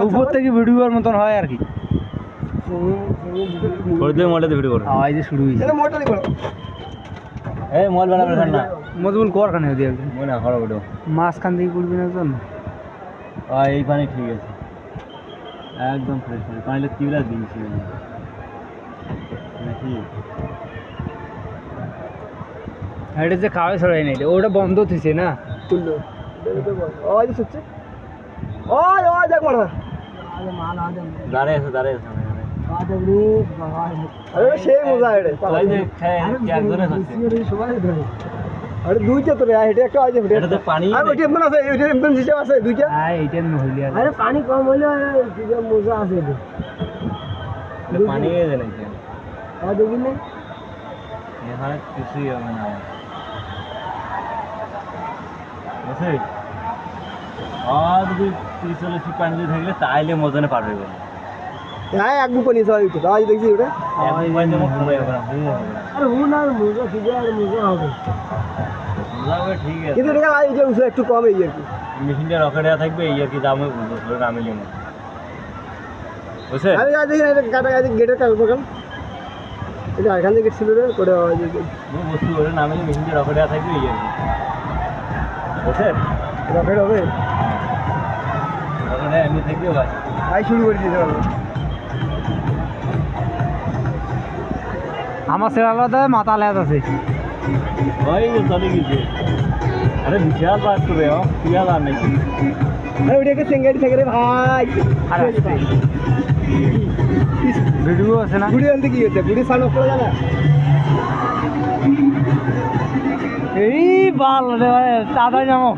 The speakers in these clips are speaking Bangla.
উপর থেকে ভিডিওর মতন হয় আর কি শুরু হয়েছে মজবুল কর খানে মাঝখান থেকে করবি না একজন এই পানি ঠিক আছে একদম ফ্রেশ পানি পানিটা কিউলা দিয়েছি নাকি এটা যে খাওয়া ছড়াই নাই ওটা বন্ধ থেছে না দাঁড়িয়ে আছে দাঁড়িয়ে আছে আরে দুইটা তো রে এটা একটা আছে এটাতে পানি আর ওইটা মনে আছে ওইটা এমন সিস্টেম আছে দুইটা হ্যাঁ এইটা নহলি আরে পানি কম হইলে দুইটা মজা আছে এটা পানি এনে নাকি আর দেখি না এখানে কিছুই হবে না বুঝছি আর যদি 30-40 পানি দিয়ে থাকলে তাইলে মজনে পারবে বলে হ্যাঁ এক বুক নিয়ে যাই তো আজ দেখছি ওটা এখন পানি মত হবে না আরে ও না মজা কি আর মজা হবে মজা হবে ঠিক আছে কিন্তু এটা আই যে একটু কম এই আর কি মেশিনটা রকেট দেওয়া থাকবে এই আর কি দামে ধরে নামিয়ে নেব বুঝছে আরে যা দেখি এটা কাটা আছে গেটের কাজ বকাম এটা এখান থেকে ছিল রে করে ওই যে বস্তু ধরে নামিয়ে মেশিনটা রকেট দেওয়া থাকবে এই আর কি বুঝছে রকেট হবে রকেট এমনি থাকবে ভাই আই শুরু করে দিতে পারবো আমার সেরা আলাদা মাথা আলাদা আছে ওই যে চলে গেছে আরে বিশাল বাস করে বিশাল আর নাকি আরে ওইটাকে সিঙ্গারি থেকে রে ভাই আরে ভিডিও আছে না ভিডিও আনতে কি হচ্ছে ভিডিও সাউন্ড করে জানা এই বাল রে তাড়াতাড়ি নামো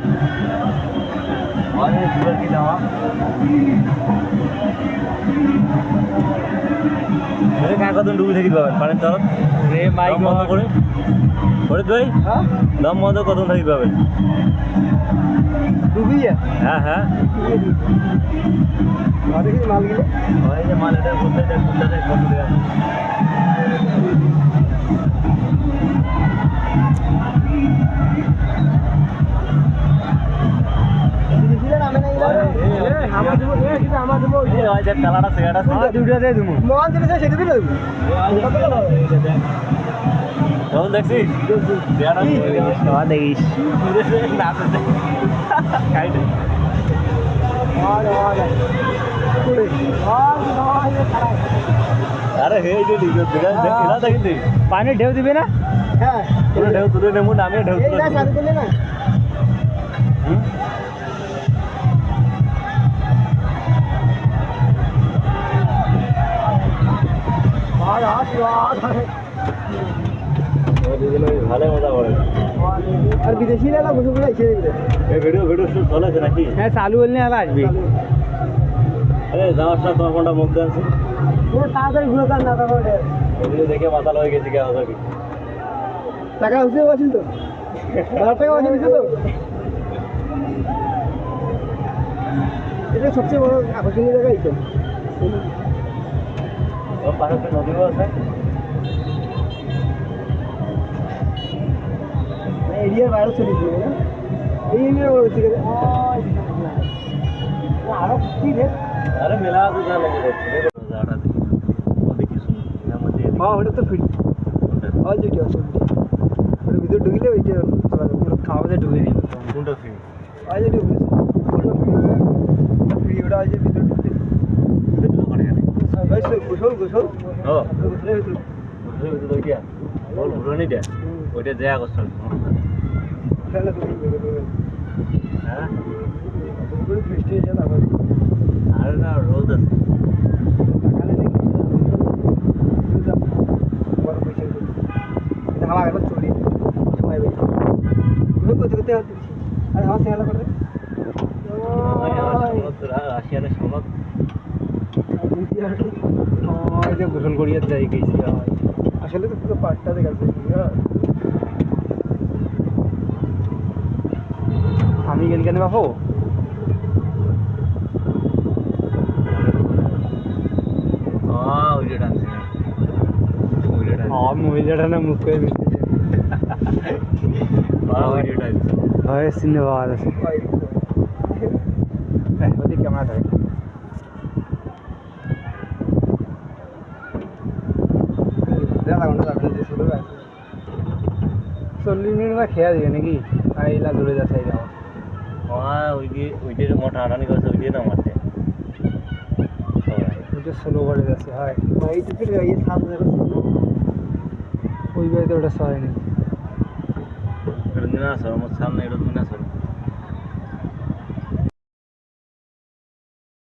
আরে সুন্দর কি দাও আরে কাকা তো ডুবে থাকি পাবেন পানির তরফ রে মাইক বন্ধ করে করে দই হ্যাঁ দম বন্ধ কত থাকি পাবেন ডুবিয়ে হ্যাঁ হ্যাঁ আরে কি মাল গিলে ওই যে মাল এটা করতে দেখ করতে দেখ কত দেখ দিলে নামে নাই আমার দেব এ কি আমার দেব এই ওই যে কালাটা সেটা হ্যাঁ দুটো দিয়ে দিমু মন দিলে সেটা দিলে দেব কেমন দেখছিস দেখিস খাইতে আরে আরে করে আরে খারাপ আরে হে যে ঠিক আছে দেখলা দেখি পানি ঢেউ দিবে না হ্যাঁ তুই ঢেউ তুলে নেমু নামে ঢেউ এই তুলে না সাথে দিলে না ভালো মজা করে আর বিদেশি না বসে বসে খেয়ে দিবে এই ভিডিও শুট চলেছে নাকি হ্যাঁ চালু হলে আলা আসবি আরে যাওয়ার সময় তোমার কোনটা মুখ দেন পুরো তাড়াতাড়ি ঘুরে কান না তারপরে ভিডিও দেখে মাথা লয়ে গেছি কেন হবে টাকা হচ্ছে বলছিল তো 1000 টাকা বলছিল তো এটা সবচেয়ে বড় আকর্ষণীয় জায়গা এই তো ওর পাশে তো নদীও আছে এরিয়ার বাইরে চলে গিয়ে না এই এরিয়ার বড় ঠিক আছে আরো কি রে আরে মেলা আছে যা লাগে জায়গাটা দেখি ওদিকে কিছু না মধ্যে হ্যাঁ ওটা তো ফিট আর যেটি আছে ওর ভিতর ঢুকলে ওইটা চলা যাবে পুরো খাওয়াতে ঢুকে দিবে কোনটা ফি আর যেটি ফ্রি ওটা আছে ভিতর ঢুকতে ভিতরে করে গেলে ভাই গোসল গোসল ও গোসলের ভিতর বুঝলে ভিতরে ওইটা বল ঘুরনি দে ওইটা দেয়া করছ খেলা তো হ্যাঁ পুরো ফিস্টে যা না আরে না রোদ আছে টাকা নেই বড় পয়সা এটা হাওয়া গেল চুরি সময় বেশি লোক করতে করতে আর হাওয়া সেলা করে রাশিয়ানের সনদ এই যে গোসল করিয়ে যাই গেছি আসলে তো পুরো পাটটা দেখাচ্ছে আমি কেন বাপু ওইটা মহিলাটা না মুখ করে ওইটা ভয়েস চিনতে পাওয়া যাচ্ছে ওই ওদিকে ক্যামেরা থাকে আধা ঘন্টা লাগবে যে শুরু আছে 40 মিনিট বা খেয়া দিবে নাকি আর এইলা দূরে যাচ্ছে এই যাওয়া ওইটার মোটা হাঁটানি করছে ওই দিয়ে না মারতে ওইটা স্লো করে যাচ্ছে হয় ভাই তো ফির ये 7000 ওই বাড়িতে ওটা সহায় নেই এটা দিন আসো আমার সামনে এটা তুমি আসো